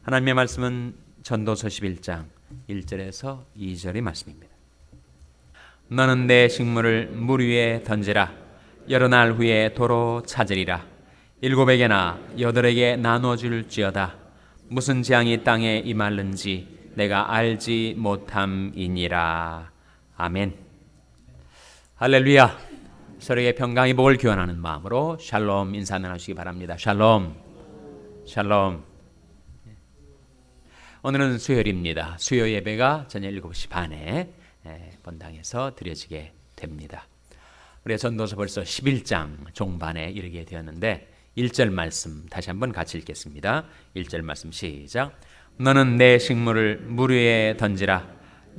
하나님의 말씀은 전도서 11장 1절에서 2절의 말씀입니다. 너는 내 식물을 물 위에 던지라. 여러 날 후에 도로 찾으리라. 7에게나 8에게 나눠줄지어다. 무슨 재앙이 땅에 임할는지 내가 알지 못함이니라. 아멘. 할렐루야. 서로에게 평강의 복을 기원하는 마음으로 샬롬 인사 나누시기 바랍니다. 샬롬. 샬롬. 오늘은 수요일입니다. 수요 예배가 저녁 7시 반에 본당에서 드려지게 됩니다. 우리가 전도서 벌써 11장 종반에 이르게 되었는데 1절 말씀 다시 한번 같이 읽겠습니다. 1절 말씀 시작. 너는 내 식물을 물 위에 던지라.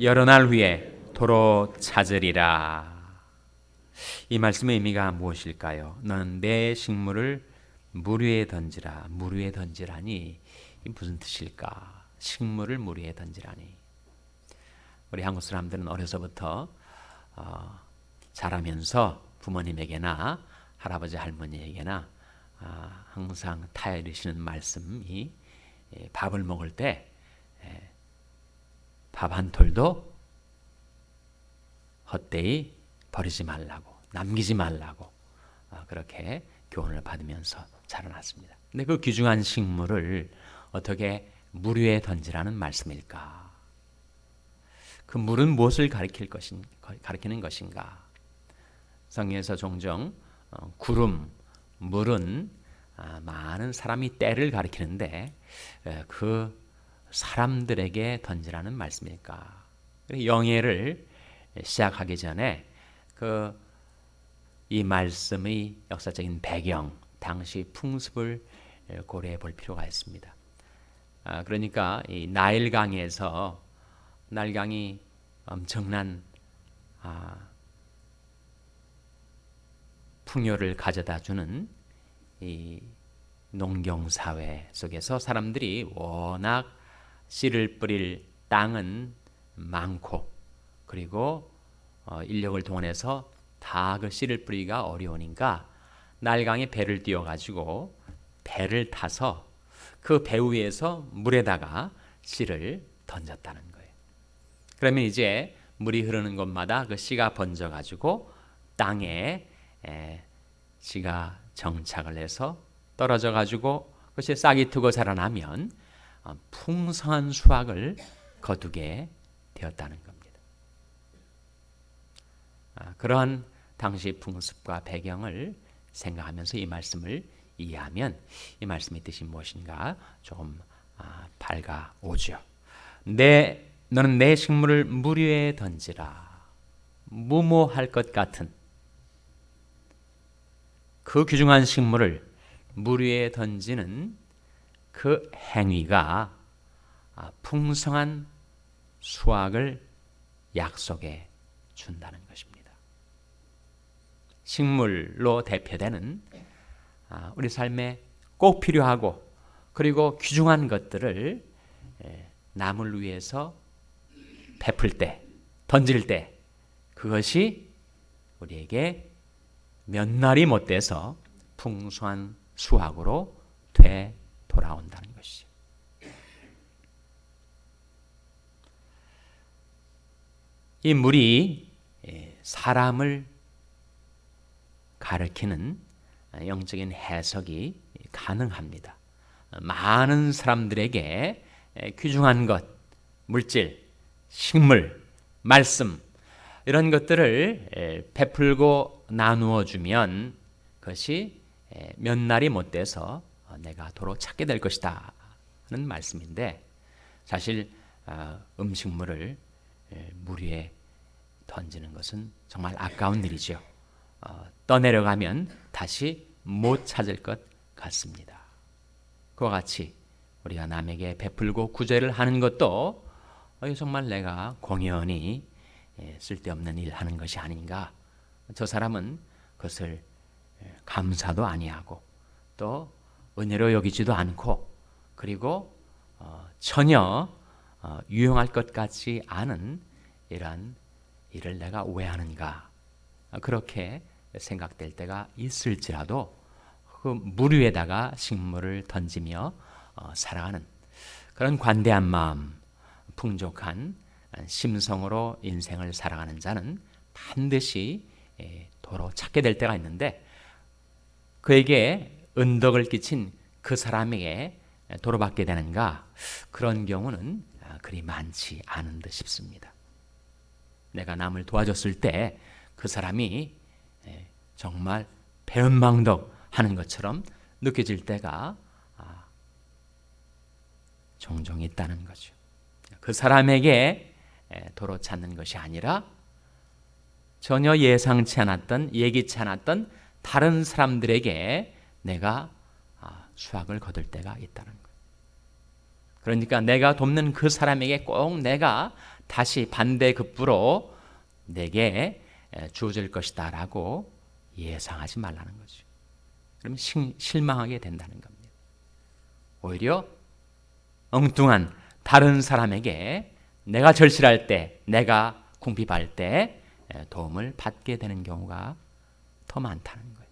여러 날 후에 도로 찾으리라. 이 말씀의 의미가 무엇일까요? 너는 내 식물을 물 위에 던지라. 물 위에 던지라니 이 무슨 뜻일까? 식물을 물 위에 던지라니. 우리 한국 사람들은 어려서부터 자라면서 부모님에게나 할아버지 할머니에게나 항상 타이르시는 말씀이 밥을 먹을 때 밥 한 톨도 헛되이 버리지 말라고, 남기지 말라고 그렇게 교훈을 받으면서 자라났습니다. 근데 그 귀중한 식물을 어떻게 물 위에 던지라는 말씀일까? 그 물은 무엇을 가리키는 것인가? 성경에서 종종 구름, 물은 많은 사람이 때를 가리키는데 그 사람들에게 던지라는 말씀일까? 영예를 시작하기 전에 이 말씀의 역사적인 배경, 당시 풍습을 고려해 볼 필요가 있습니다. 그러니까 이 나일강에서 나일강이 엄청난 풍요를 가져다 주는 이 농경사회 속에서 사람들이 워낙 씨를 뿌릴 땅은 많고 그리고 인력을 동원해서 다 그 씨를 뿌리기가 어려우니까 나일강에 배를 띄워가지고 배를 타서 그 배 위에서 물에다가 씨를 던졌다는 거예요. 그러면 이제 물이 흐르는 곳마다 그 씨가 번져가지고 땅에 씨가 정착을 해서 떨어져가지고 그것이 싹이 트고 자라나면 풍성한 수확을 거두게 되었다는 겁니다. 그러한 당시 풍습과 배경을 생각하면서 이 말씀을 이해하면 이 말씀의 뜻이 무엇인가 조금 밝아오죠. 너는 내 식물을 물 위에 던지라. 무모할 것 같은 그 귀중한 식물을 물 위에 던지는 그 행위가 풍성한 수확을 약속해 준다는 것입니다. 식물로 대표되는 우리 삶에 꼭 필요하고 그리고 귀중한 것들을 남을 위해서 베풀 때, 던질 때 그것이 우리에게 몇 날이 못 돼서 풍성한 수확으로 되돌아온다는 것이죠. 이 물이 사람을 가리키는 영적인 해석이 가능합니다. 많은 사람들에게 귀중한 것, 물질, 식물, 말씀 이런 것들을 베풀고 나누어 주면 그것이 몇 날이 못 돼서 내가 도로 찾게 될 것이다 하는 말씀인데 사실 음식물을 물 위에 던지는 것은 정말 아까운 일이죠. 떠내려가면 다시 못 찾을 것 같습니다. 그와 같이 우리가 남에게 베풀고 구제를 하는 것도 정말 내가 공연히 쓸데없는 일 하는 것이 아닌가. 저 사람은 그것을 감사도 아니하고 또 은혜로 여기지도 않고 그리고 전혀 유용할 것 같지 않은 이러한 일을 내가 왜 하는가. 그렇게 생각될 때가 있을지라도 그 물 위에다가 식물을 던지며 살아가는 그런 관대한 마음, 풍족한 심성으로 인생을 살아가는 자는 반드시 도로 찾게 될 때가 있는데, 그에게 은덕을 끼친 그 사람에게 도로 받게 되는가? 그런 경우는 그리 많지 않은 듯 싶습니다. 내가 남을 도와줬을 때 그 사람이 정말 배은망덕하는 것처럼 느껴질 때가 종종 있다는 거죠. 그 사람에게 도로 찾는 것이 아니라 전혀 예상치 않았던, 예기치 않았던 다른 사람들에게 내가 수확을 거둘 때가 있다는 거예요. 그러니까 내가 돕는 그 사람에게 꼭 내가 다시 반대급부로 내게 주어질 것이다 라고 예상하지 말라는 거죠. 그러면 실망하게 된다는 겁니다. 오히려 엉뚱한 다른 사람에게 내가 절실할 때, 내가 궁핍할 때 도움을 받게 되는 경우가 더 많다는 거예요.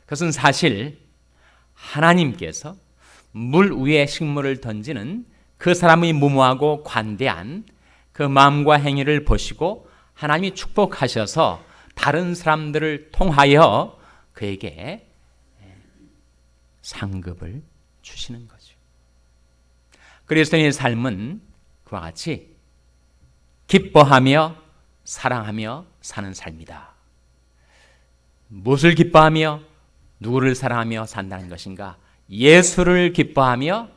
그것은 사실 하나님께서 물 위에 식물을 던지는 그 사람의 무모하고 관대한 그 마음과 행위를 보시고 하나님이 축복하셔서 다른 사람들을 통하여 그에게 상급을 주시는 거죠. 그리스도인의 삶은 그와 같이 기뻐하며 사랑하며 사는 삶이다. 무엇을 기뻐하며 누구를 사랑하며 산다는 것인가? 예수를 기뻐하며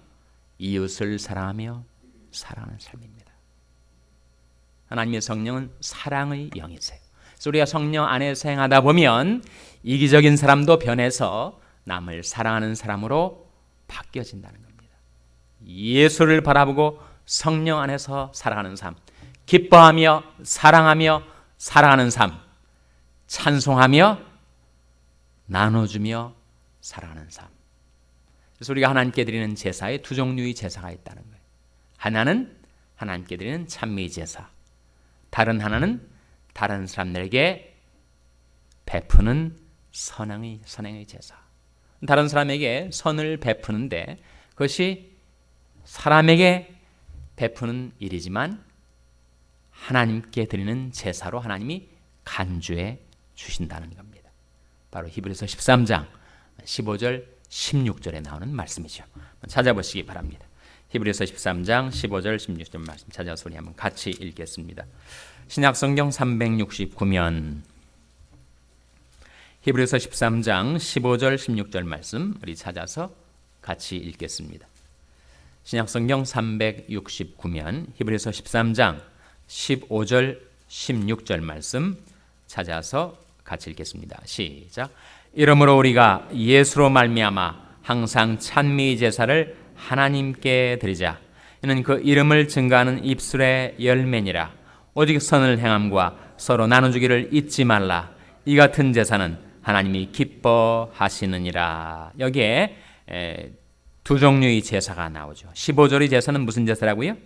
이웃을 사랑하며 살아가는 삶입니다. 하나님의 성령은 사랑의 영이세요. 그래서 우리가 성령 안에서 행하다 보면 이기적인 사람도 변해서 남을 사랑하는 사람으로 바뀌어진다는 겁니다. 예수를 바라보고 성령 안에서 살아가는 삶, 기뻐하며 사랑하며 살아가는 삶, 찬송하며 나눠주며 살아가는 삶. 그래서 우리가 하나님께 드리는 제사에 두 종류의 제사가 있다는 거예요. 하나는 하나님께 드리는 찬미 제사, 다른 하나는 다른 사람들에게 베푸는 선행의 제사. 다른 사람에게 선을 베푸는데 그것이 사람에게 베푸는 일이지만 하나님께 드리는 제사로 하나님이 간주해 주신다는 겁니다. 바로 히브리서 13장 15절 16절에 나오는 말씀이죠. 찾아보시기 바랍니다. 히브리서 13장 15절 16절 말씀 찾아서 우리 한번 같이 읽겠습니다. 신약성경 369면 히브리서 13장 15절 16절 말씀 우리 찾아서 같이 읽겠습니다. 신약성경 369면 히브리서 13장 15절 16절 말씀 찾아서 같이 읽겠습니다. 시작. 이러므로 우리가 예수로 말미암아 항상 찬미 제사를 하나님께 드리자. 이는 그 이름을 증거하는 입술의 열매니라. 오직 선을 행함과 서로 나눠주기를 잊지 말라. 이 같은 제사는 하나님이 기뻐하시느니라. 여기에 두 종류의 제사가 나오죠. 15절의 제사는 무슨 제사라고요?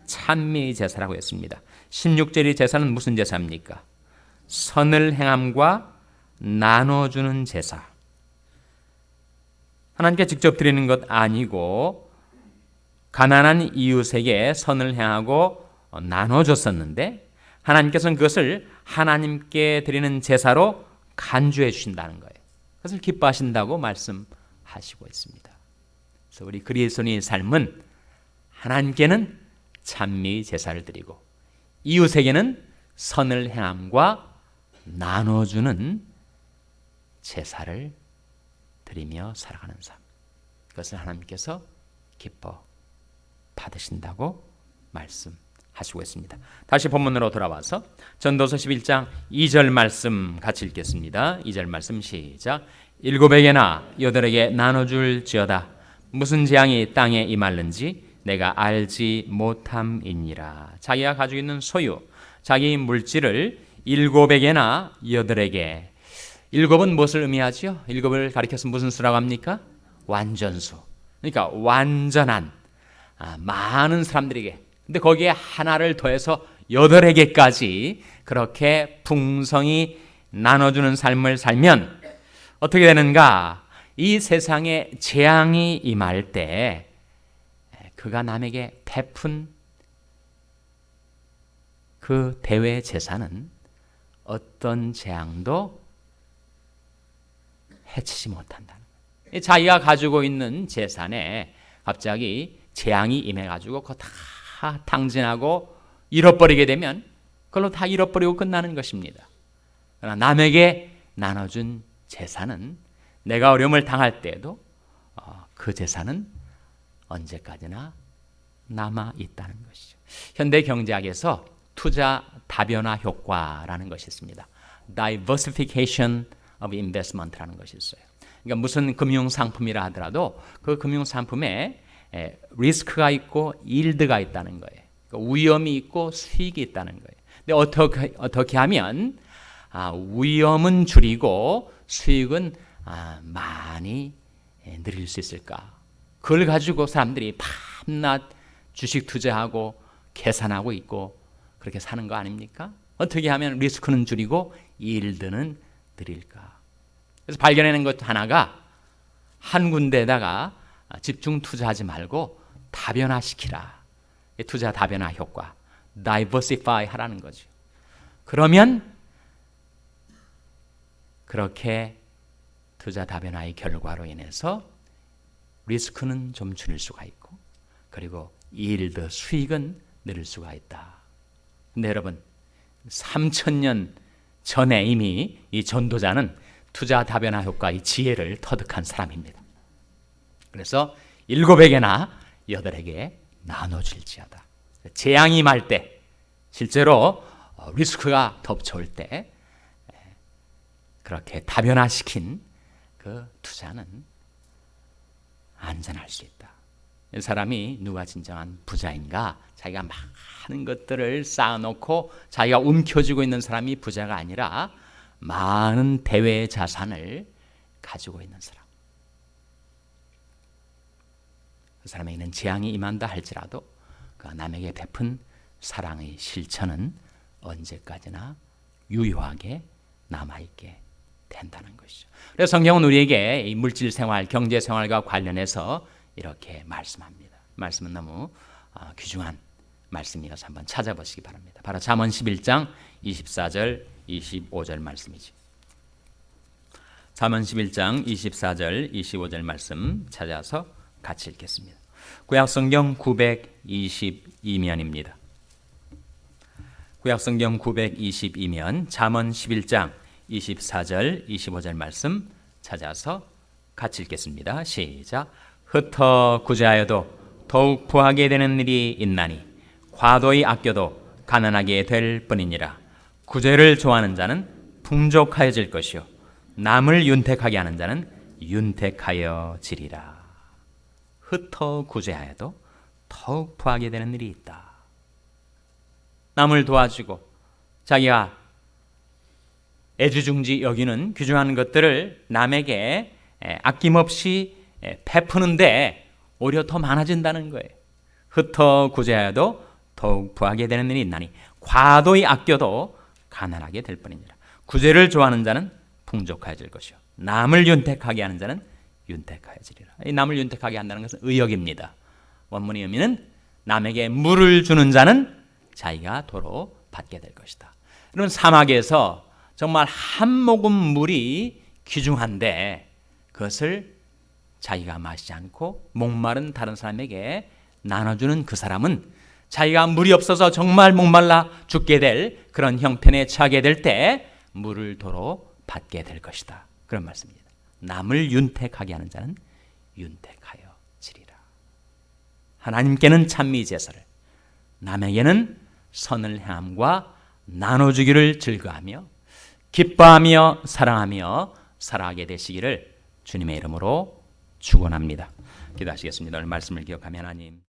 찬미 제사라고 했습니다. 16절의 제사는 무슨 제사입니까? 선을 행함과 나눠주는 제사. 하나님께 직접 드리는 것 아니고 가난한 이웃에게 선을 행하고 나눠줬었는데 하나님께서는 그것을 하나님께 드리는 제사로 간주해 주신다는 거예요. 그것을 기뻐하신다고 말씀하시고 있습니다. 그래서 우리 그리스도인의 삶은 하나님께는 찬미 제사를 드리고 이웃에게는 선을 행함과 나눠주는 제사를 드리며 살아가는 삶. 그것을 하나님께서 기뻐 받으신다고 말씀하시고 있습니다. 다시 본문으로 돌아와서 전도서 11장 2절 말씀 같이 읽겠습니다. 2절 말씀 시작. 일곱에게나 여덟에게 나눠줄지어다. 무슨 재앙이 땅에 임할는지 내가 알지 못함이니라. 자기가 가지고 있는 소유, 자기 물질을 일곱에게나 여덟에게. 일곱은 무엇을 의미하죠? 일곱을 가리켜서 무슨 수라고 합니까? 완전수. 그러니까 완전한 많은 사람들에게. 근데 거기에 하나를 더해서 여덟에게까지 그렇게 풍성히 나눠주는 삶을 살면 어떻게 되는가? 이 세상에 재앙이 임할 때 그가 남에게 베푼 그 대외 재산은 어떤 재앙도 해치지 못한다는 거예요. 자기가 가지고 있는 재산에 갑자기 재앙이 임해가지고 그거 다 탕진하고 잃어버리게 되면 그걸로 다 잃어버리고 끝나는 것입니다. 그러나 남에게 나눠준 재산은 내가 어려움을 당할 때에도 그 재산은 언제까지나 남아 있다는 것이죠. 현대 경제학에서 투자 다변화 효과라는 것이 있습니다. Diversification of investment라는 것이 있어요. 그러니까 무슨 금융 상품이라 하더라도 그 금융 상품에 리스크가 있고 일드가 있다는 거예요. 그러니까 위험이 있고 수익이 있다는 거예요. 근데 어떻게 하면 위험은 줄이고 수익은 많이 늘릴 수 있을까? 그걸 가지고 사람들이 밤낮 주식 투자하고 계산하고 있고 그렇게 사는 거 아닙니까? 어떻게 하면 리스크는 줄이고 일드는 늘릴까? 그래서 발견해낸 것 하나가 한 군데에다가 집중 투자하지 말고 다변화시키라. 투자 다변화 효과, diversify 하라는 거죠. 그러면 그렇게 투자 다변화의 결과로 인해서 리스크는 좀 줄일 수가 있고 그리고 일드 수익은 늘릴 수가 있다. 근데 여러분 3000년 전에 이미 이 전도자는 투자 다변화 효과의 지혜를 터득한 사람입니다. 그래서 7에게나 8에게 나눠줄지어다. 재앙이 임할 때 실제로 리스크가 덮쳐올 때 그렇게 다변화시킨 그 투자는 안전할 수 있다. 이 사람이 누가 진정한 부자인가? 자기가 많은 것들을 쌓아놓고 자기가 움켜쥐고 있는 사람이 부자가 아니라 많은 대외 자산을 가지고 있는 사람. 그 사람에게는 재앙이 임한다 할지라도 그 남에게 베푼 사랑의 실천은 언제까지나 유효하게 남아있게 된다는 것이죠. 그래서 성경은 우리에게 이 물질 생활, 경제 생활과 관련해서 이렇게 말씀합니다. 말씀은 너무 귀중한 말씀이어서 한번 찾아보시기 바랍니다. 바로 잠언 11장 24절 25절 말씀이죠. 잠언 11장 24절 25절 말씀 찾아서 같이 읽겠습니다. 구약성경 922면입니다. 구약성경 922면 잠언 11장 24절 25절 말씀 찾아서 같이 읽겠습니다. 시작. 흩어 구제하여도 더욱 부하게 되는 일이 있나니 과도히 아껴도 가난하게 될 뿐이니라. 구제를 좋아하는 자는 풍족하여질 것이요 남을 윤택하게 하는 자는 윤택하여지리라. 흩어 구제하여도 더욱 부하게 되는 일이 있다. 남을 도와주고 자기가 애지중지 여기는 귀중한 것들을 남에게 아낌없이 베푸는데 오히려 더 많아진다는 거예요. 흩어 구제하여도 더욱 부하게 되는 일이 있나니 과도히 아껴도 가난하게 될 뿐이니라. 구제를 좋아하는 자는 풍족하여질 것이요 남을 윤택하게 하는 자는 윤택하여지리라. 이 남을 윤택하게 한다는 것은 의역입니다. 원문의 의미는 남에게 물을 주는 자는 자기가 도로 받게 될 것이다. 여러분 사막에서 정말 한 모금 물이 귀중한데 그것을 자기가 마시지 않고 목마른 다른 사람에게 나눠주는 그 사람은 자기가 물이 없어서 정말 목말라 죽게 될 그런 형편에 처하게 될 때 물을 도로 받게 될 것이다. 그런 말씀입니다. 남을 윤택하게 하는 자는 윤택하여지리라. 하나님께는 찬미 제사를, 남에게는 선을 행함과 나눠주기를 즐거하며 기뻐하며 사랑하며 살아가게 되시기를 주님의 이름으로 축원합니다. 기도하시겠습니다. 오늘 말씀을 기억하며 하나님